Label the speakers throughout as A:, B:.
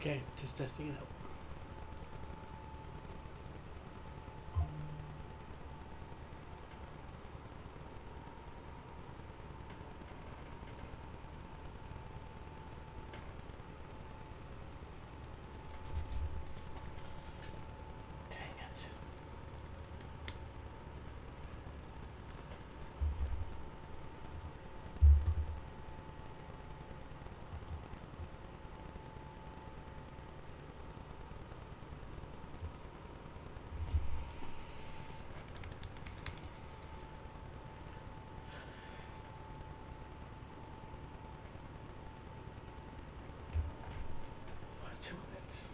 A: Okay, just testing it out. Dang it. What, 2 minutes?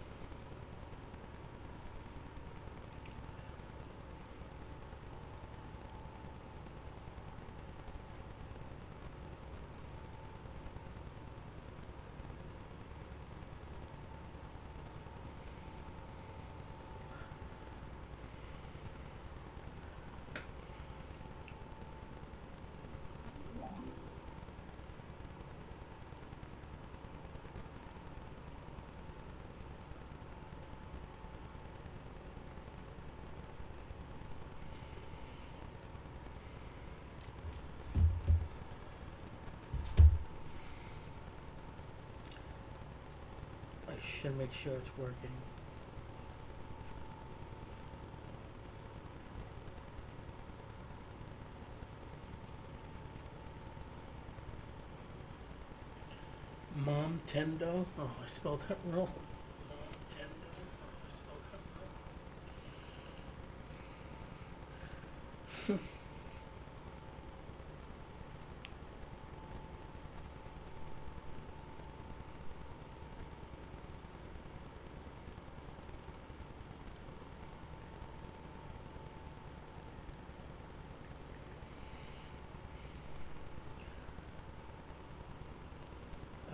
A: I should make sure it's working. Montendo? Oh, I spelled that wrong. Montendo? Oh, I spelled that wrong.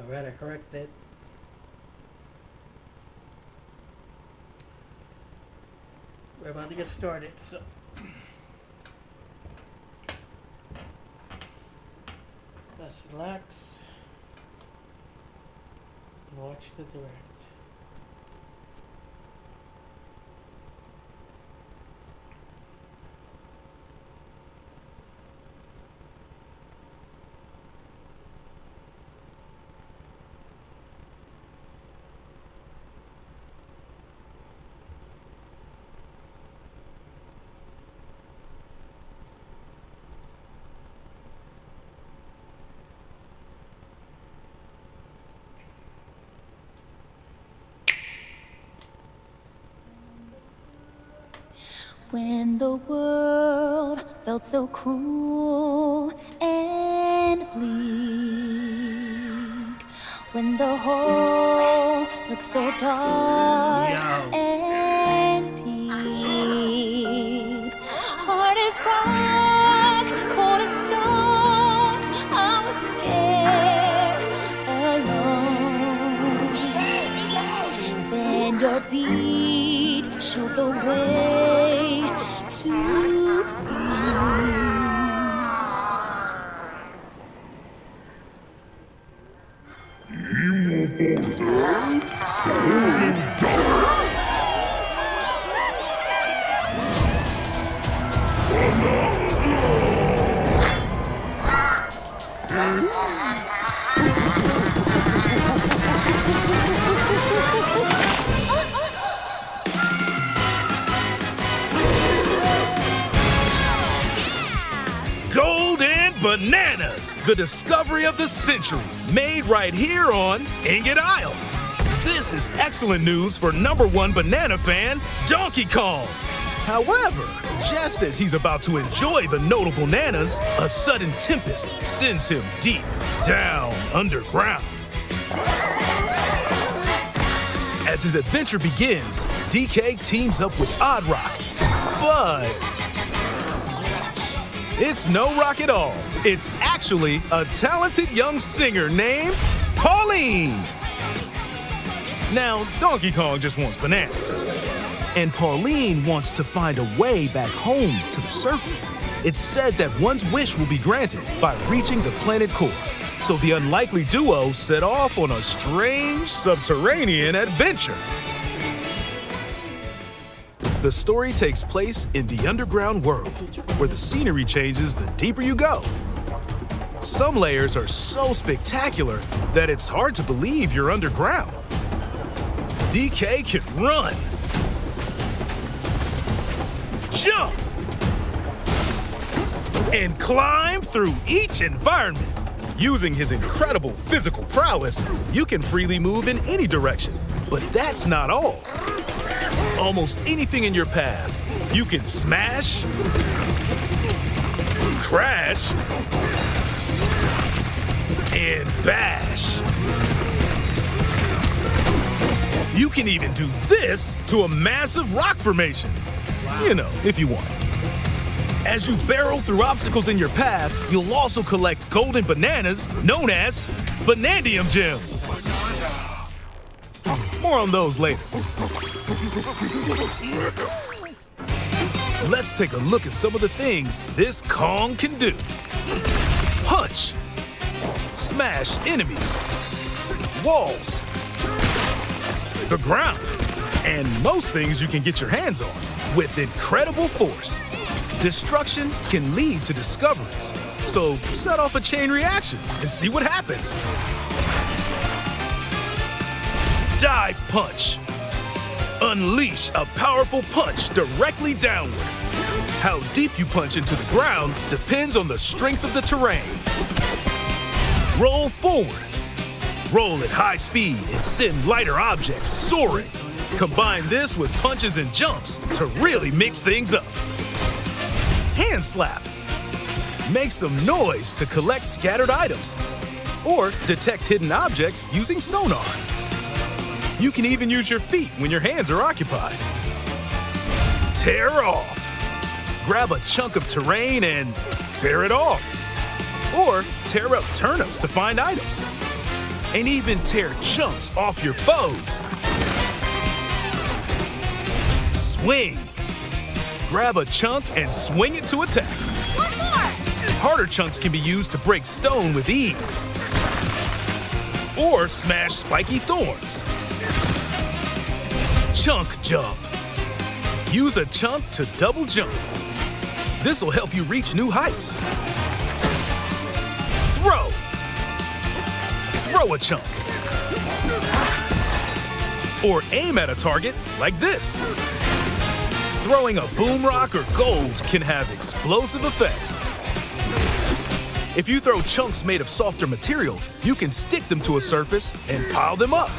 A: Alright, I corrected it. We're about to get started, so let's relax and watch the direct.
B: When the world felt so cruel and bleak, when the hole looked so dark and deep, heart is rock, cold as stone, I was scared alone. Then your beat showed the way to you.
C: Bananas, the discovery of the century, made right here on Ingot Isle. This is excellent news for #1 banana fan, Donkey Kong. However, just as he's about to enjoy the notable bananas, a sudden tempest sends him deep down underground. As his adventure begins, DK teams up with Odd Rock, but it's no rock at all. It's actually a talented young singer named Pauline. Now, Donkey Kong just wants bananas. And Pauline wants to find a way back home to the surface. It's said that one's wish will be granted by reaching the planet core. So the unlikely duo set off on a strange subterranean adventure. The story takes place in the underground world, where the scenery changes the deeper you go. Some layers are so spectacular that it's hard to believe you're underground. DK can run, jump, and climb through each environment. Using his incredible physical prowess, you can freely move in any direction. But that's not all. Almost anything in your path, you can smash, crash, and bash. You can even do this to a massive rock formation. You know, if you want. As you barrel through obstacles in your path, you'll also collect golden bananas known as Banandium gems. More on those later. Let's take a look at some of the things this Kong can do. Punch, smash enemies, walls, the ground, and most things you can get your hands on with incredible force. Destruction can lead to discoveries, so set off a chain reaction and see what happens. Dive punch. Unleash a powerful punch directly downward. How deep you punch into the ground depends on the strength of the terrain. Roll forward. Roll at high speed and send lighter objects soaring. Combine this with punches and jumps to really mix things up. Hand slap. Make some noise to collect scattered items or detect hidden objects using sonar. You can even use your feet when your hands are occupied. Tear off. Grab a chunk of terrain and tear it off. Or tear up turnips to find items. And even tear chunks off your foes. Swing. Grab a chunk and swing it to attack.
B: One more!
C: Harder chunks can be used to break stone with ease. Or smash spiky thorns. Chunk jump. Use a chunk to double jump. This will help you reach new heights. Throw. Throw a chunk. Or aim at a target like this. Throwing a boom rock or gold can have explosive effects. If you throw chunks made of softer material, you can stick them to a surface and pile them up.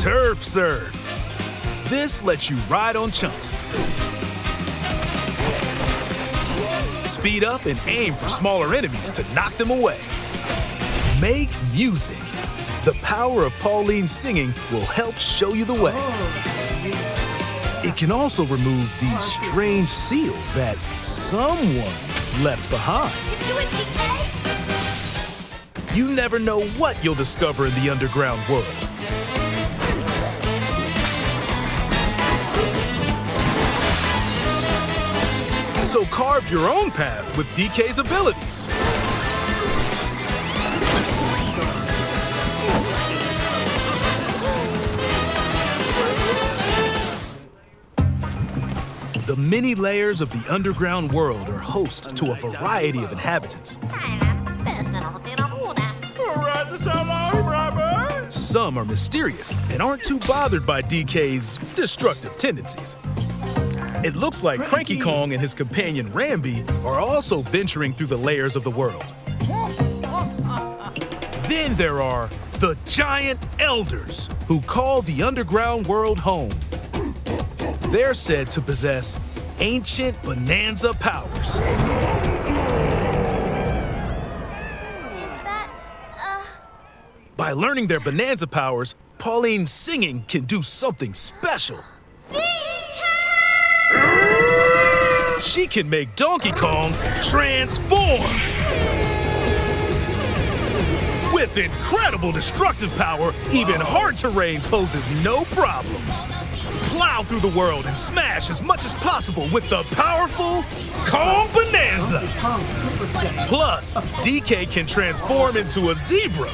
C: Turf serve. This lets you ride on chunks. Speed up and aim for smaller enemies to knock them away. Make music. The power of Pauline's singing will help show you the way. It can also remove these strange seals that someone left behind.
B: You do it, DK?
C: You never know what you'll discover in the underground world. So carve your own path with DK's abilities. The many layers of the underground world are host to a variety of inhabitants. Some are mysterious and aren't too bothered by DK's destructive tendencies. It looks like Cranky Kong and his companion Rambi are also venturing through the layers of the world. Then there are the Giant Elders, who call the underground world home. They're said to possess ancient Bananza powers.
B: Is that,
C: By learning their Bananza powers, Pauline's singing can do something special. She can make Donkey Kong transform! With incredible destructive power, even hard terrain poses no problem. Plow through the world and smash as much as possible with the powerful Kong Bananza! Bananza.
A: Kong Super Saiyan.
C: Plus, DK can transform into a zebra.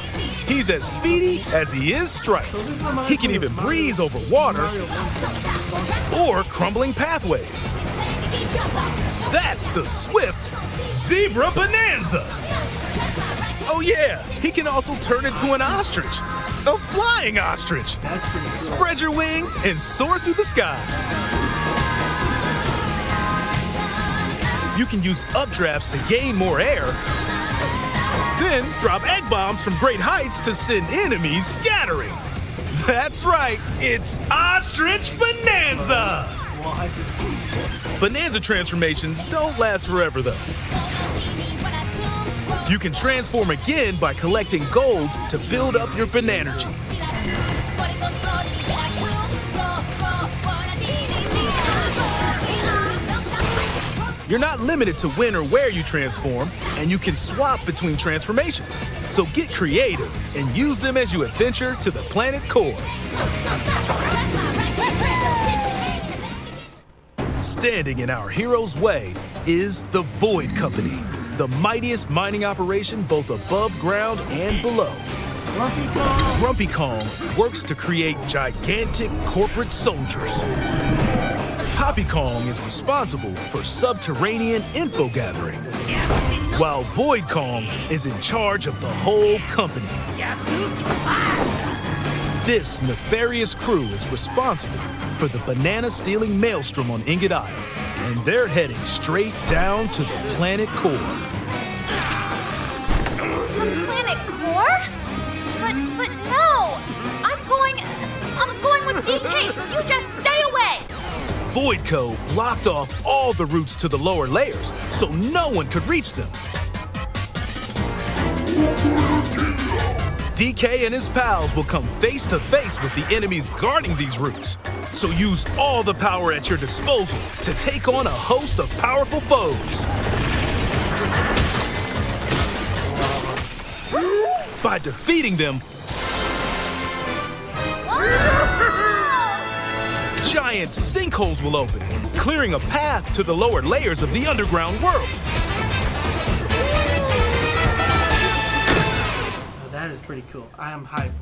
C: He's as speedy as he is striped. He can even breeze over water or crumbling pathways. That's the swift Zebra Bananza. Oh yeah, he can also turn into an ostrich. A flying ostrich.
A: That's pretty cool.
C: Spread your wings and soar through the sky. You can use updrafts to gain more air. Then drop egg bombs from great heights to send enemies scattering. That's right, it's Ostrich Bananza!
A: Well, I just...
C: Bananza transformations don't last forever though. You can transform again by collecting gold to build up your Bananergy. You're not limited to when or where you transform, and you can swap between transformations. So get creative and use them as you adventure to the planet core. Standing in our hero's way is the Void Company, the mightiest mining operation both above ground and below. Grumpy Kong works to create gigantic corporate soldiers. Poppy Kong is responsible for subterranean info gathering, while Void Kong is in charge of the whole company. This nefarious crew is responsible for the banana-stealing maelstrom on Ingot Isle, and they're heading straight down to the planet core.
B: The planet core? But no! I'm going with DK, so you just stay away!
C: Voidco blocked off all the routes to the lower layers, so no one could reach them. DK and his pals will come face to face with the enemies guarding these routes. So use all the power at your disposal to take on a host of powerful foes. By defeating them, giant sinkholes will open, clearing a path to the lower layers of the underground world.
A: Oh, that is pretty cool. I am hyped.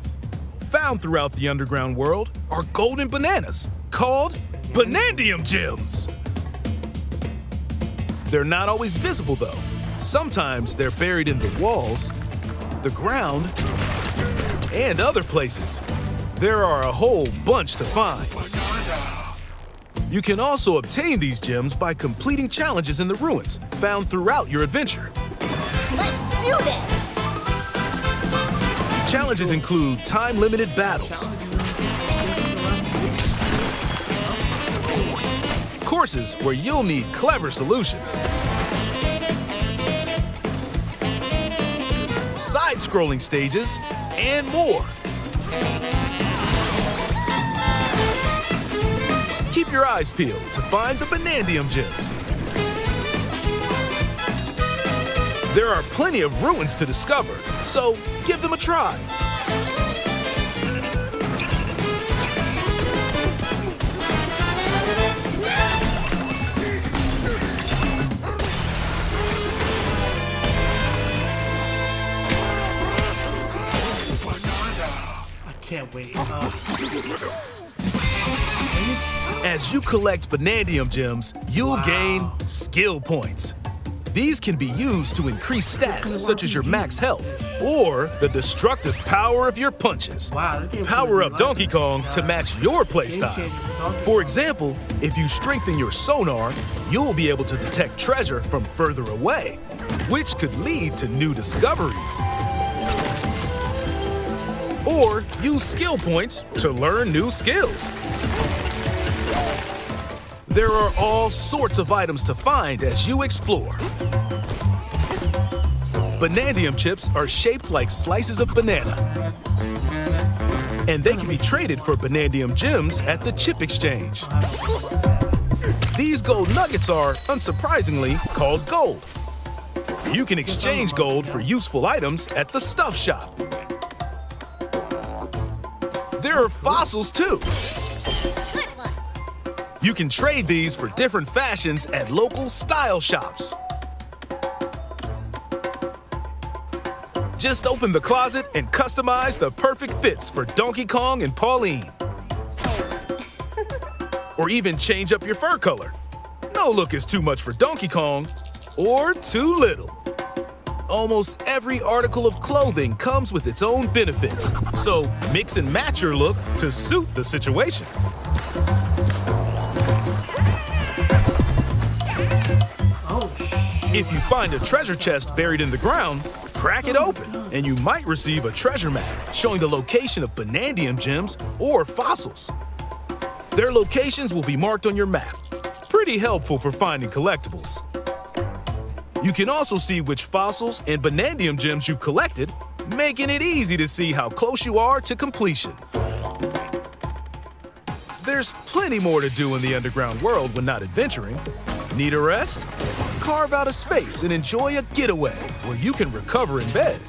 C: Found throughout the underground world are golden bananas called Banandium gems. They're not always visible though. Sometimes they're buried in the walls, the ground, and other places. There are a whole bunch to find. You can also obtain these gems by completing challenges in the ruins found throughout your adventure.
B: Let's do this!
C: Challenges include time-limited battles, courses where you'll need clever solutions, side-scrolling stages, and more. Keep your eyes peeled to find the Banandium gems. There are plenty of ruins to discover, so give them a try.
A: I can't wait.
C: As you collect Banandium gems, you'll gain skill points. These can be used to increase stats such as your max health or the destructive power of your punches.
A: Wow, this game's
C: Power
A: gonna
C: up
A: be
C: Donkey
A: like
C: Kong to match your playstyle.
A: Game changer for Donkey
C: For
A: Kong.
C: example, if you strengthen your sonar, you'll be able to detect treasure from further away, which could lead to new discoveries. Or use skill points to learn new skills. There are all sorts of items to find as you explore. Banandium chips are shaped like slices of banana. And they can be traded for Banandium gems at the chip exchange. These gold nuggets are, unsurprisingly, called gold. You can exchange gold for useful items at the stuff shop. There are fossils too.
B: Good one!
C: You can trade these for different fashions at local style shops. Just open the closet and customize the perfect fits for Donkey Kong and Pauline. Or even change up your fur color. No look is too much for Donkey Kong, or too little. Almost every article of clothing comes with its own benefits, so mix and match your look to suit the situation. If you find a treasure chest buried in the ground, crack it open, and you might receive a treasure map showing the location of Banandium gems or fossils. Their locations will be marked on your map. Pretty helpful for finding collectibles. You can also see which fossils and Banandium gems you've collected, making it easy to see how close you are to completion. There's plenty more to do in the underground world when not adventuring. Need a rest? Carve out a space and enjoy a getaway where you can recover in bed.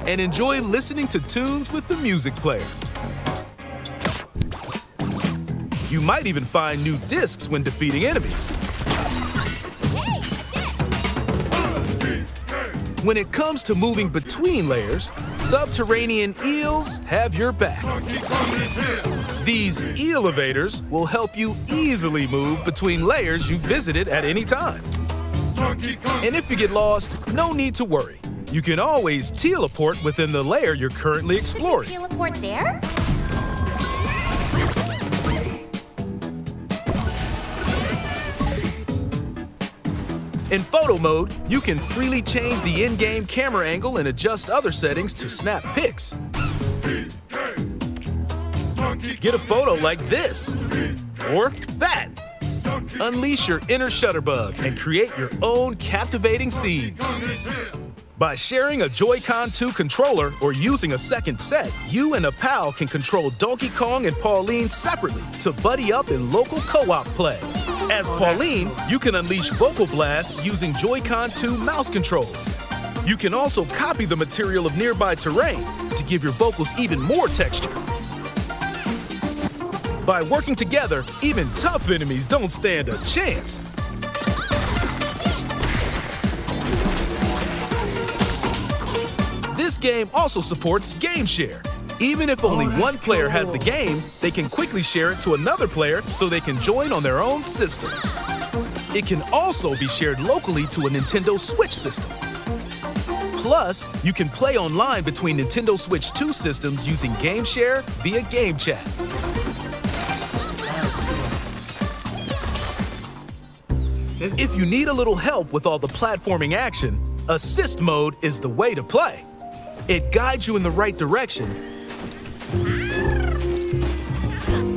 C: And enjoy listening to tunes with the music player. You might even find new discs when defeating enemies. When it comes to moving between layers, subterranean eels have your back. These elevators will help you easily move between layers you visited at any time. And if you get lost, no need to worry. You can always teleport within the layer you're currently exploring.
B: Teleport there?
C: In photo mode, you can freely change the in-game camera angle and adjust other settings to snap pics. Get a photo like this, or that. Unleash your inner shutterbug and create your own captivating scenes. By sharing a Joy-Con 2 controller or using a second set, you and a pal can control Donkey Kong and Pauline separately to buddy up in local co-op play. As Pauline, you can unleash vocal blasts using Joy-Con 2 mouse controls. You can also copy the material of nearby terrain to give your vocals even more texture. By working together, even tough enemies don't stand a chance. This game also supports Game Share. Even if only one player has the game, they can quickly share it to another player so they can join on their own system. It can also be shared locally to a Nintendo Switch system. Plus, you can play online between Nintendo Switch 2 systems using Game Share via Game Chat. If you need a little help with all the platforming action, Assist Mode is the way to play. It guides you in the right direction,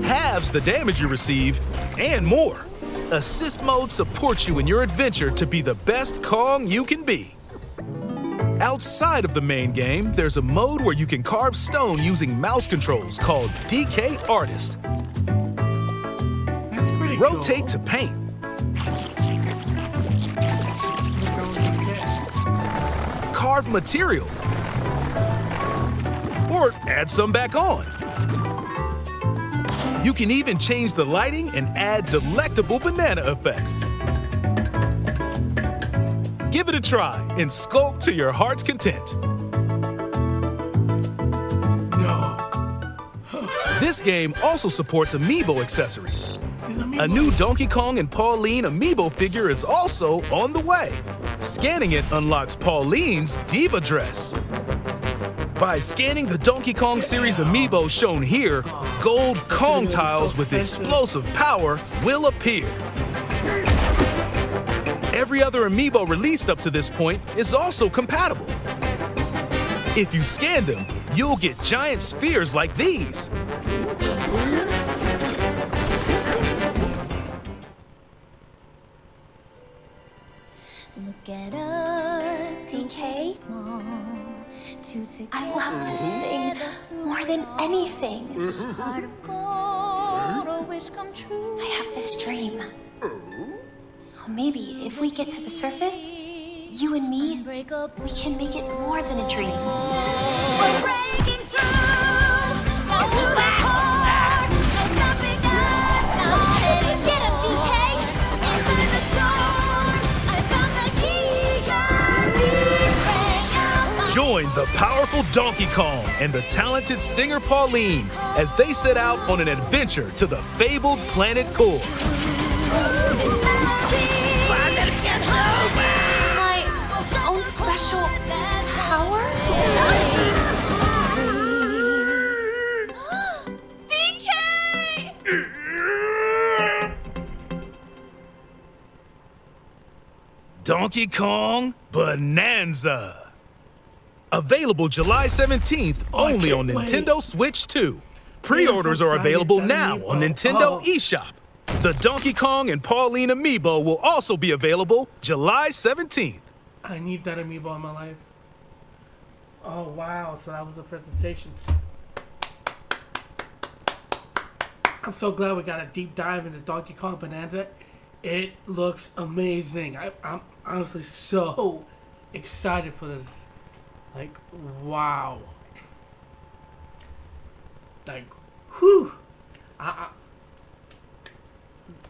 C: halves the damage you receive, and more. Assist Mode supports you in your adventure to be the best Kong you can be. Outside of the main game, there's a mode where you can carve stone using mouse controls called DK Artist.
A: That's pretty
C: Rotate
A: cool.
C: to paint. Carve material. Or add some back on. You can even change the lighting and add delectable banana effects. Give it a try and sculpt to your heart's content.
A: No.
C: This game also supports amiibo accessories.
A: Amiibo.
C: A new Donkey Kong and Pauline amiibo figure is also on the way. Scanning it unlocks Pauline's diva dress. By scanning the Donkey Kong series amiibo shown here, gold Kong tiles with explosive power will appear. Every other amiibo released up to this point is also compatible. If you scan them, you'll get giant spheres like these.
B: Look at us, DK. I love to sing more than anything. I have this dream. Oh, maybe if we get to the surface, you and me, we can make it more than a dream. We're breaking through, down to the core. No stopping us, not anymore. Get up, DK, inside the door. I found the key, got me, bring out my
C: Join the powerful Donkey Kong and the talented singer Pauline as they set out on an adventure to the fabled planet Core.
B: My own special power? DK!
C: Donkey Kong Bananza. Available July 17th only on Nintendo Switch 2. Pre-orders are available now on Nintendo eShop. The Donkey Kong and Pauline amiibo will also be available July 17th.
A: I need that amiibo in my life. Oh, wow. So that was the presentation. I'm so glad we got a deep dive into Donkey Kong Bananza. It looks amazing. I'm honestly so excited for this. Like, wow. Like, whew.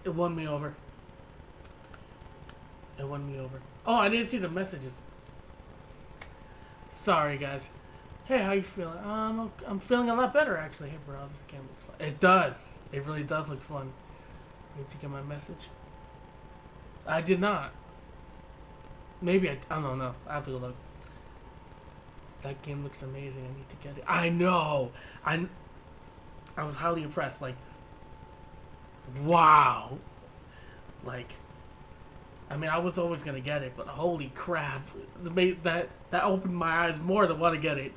A: It won me over. It won me over. Oh, I didn't see the messages. Sorry, guys. Hey, how you feeling? I'm feeling a lot better, actually. Hey, bro, this game looks fun. It does. It really does look fun. Did you get my message? I did not. Maybe I don't know. I have to go look. That game looks amazing. I need to get it. I know. I was highly impressed. Like, wow. Like, I mean, I was always gonna get it, but holy crap, that opened my eyes more to want to get it.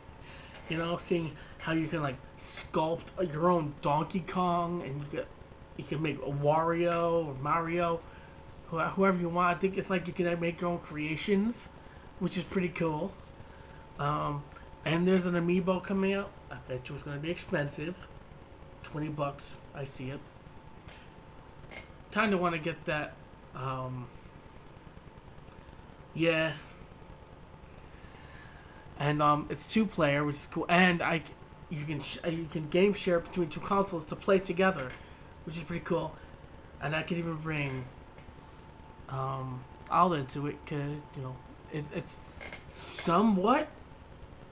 A: You know, seeing how you can like sculpt your own Donkey Kong, and you can make a Wario or Mario, whoever you want. I think it's like you can make your own creations, which is pretty cool. And there's an amiibo coming out. I bet you it's gonna be expensive. $20. I see it. Kinda wanna get that. Yeah. And it's 2-player, which is cool. And you can game share between 2 consoles to play together, which is pretty cool. And I can even bring Alda into it, cause you know it's somewhat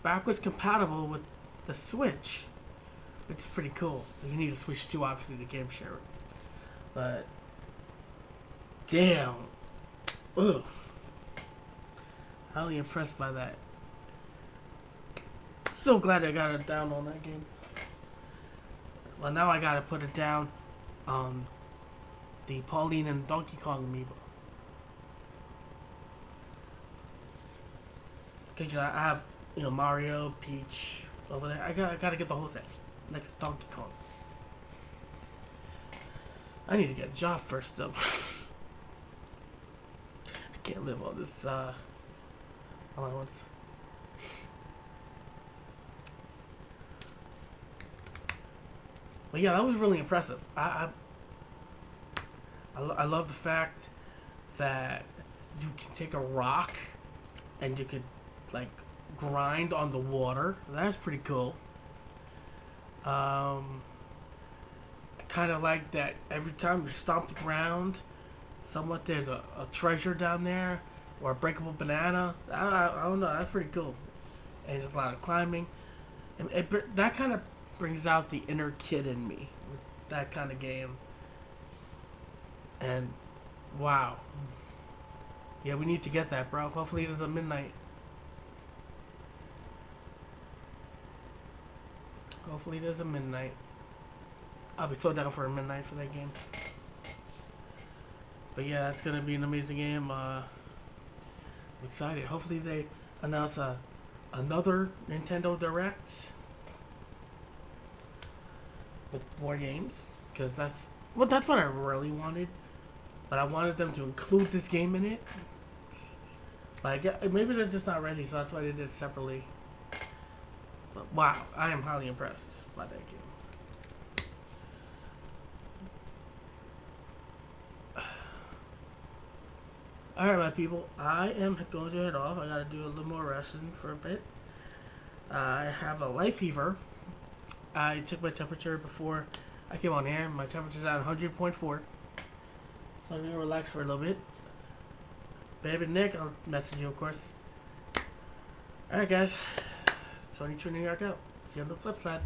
A: backwards compatible with the Switch. It's pretty cool. You need a Switch 2, obviously, to game share it. But damn, ugh, highly impressed by that. So glad I got it down on that game. Well, now I gotta put it down on the Pauline and Donkey Kong amiibo. Okay, you know, I have, you know, Mario, Peach over there. I gotta get the whole set. Next Donkey Kong. I need to get a job first, though. I can't live on this allowance. But yeah, that was really impressive. I love the fact that you can take a rock and you could like grind on the water. That's pretty cool. I kind of like that every time you stomp the ground, somewhat there's a treasure down there or a breakable banana. I don't know. That's pretty cool. And there's a lot of climbing. And that kind of brings out the inner kid in me with that kind of game. And wow. Yeah, we need to get that, bro. Hopefully there's a midnight. Hopefully there's a midnight. I'll be so down for a midnight for that game. But yeah, that's gonna be an amazing game. I'm excited. Hopefully they announce another Nintendo Direct with more games, because that's what I really wanted. But I wanted them to include this game in it. But maybe they're just not ready, so that's why they did it separately. But wow, I am highly impressed by that game. Alright, my people, I am going to head off. I gotta do a little more resting for a bit. I have a light fever. I took my temperature before I came on air. My temperature's at 100.4. So I'm gonna relax for a little bit. Baby Nick, I'll message you, of course. Alright, guys. Tony True New York out. See you on the flip side.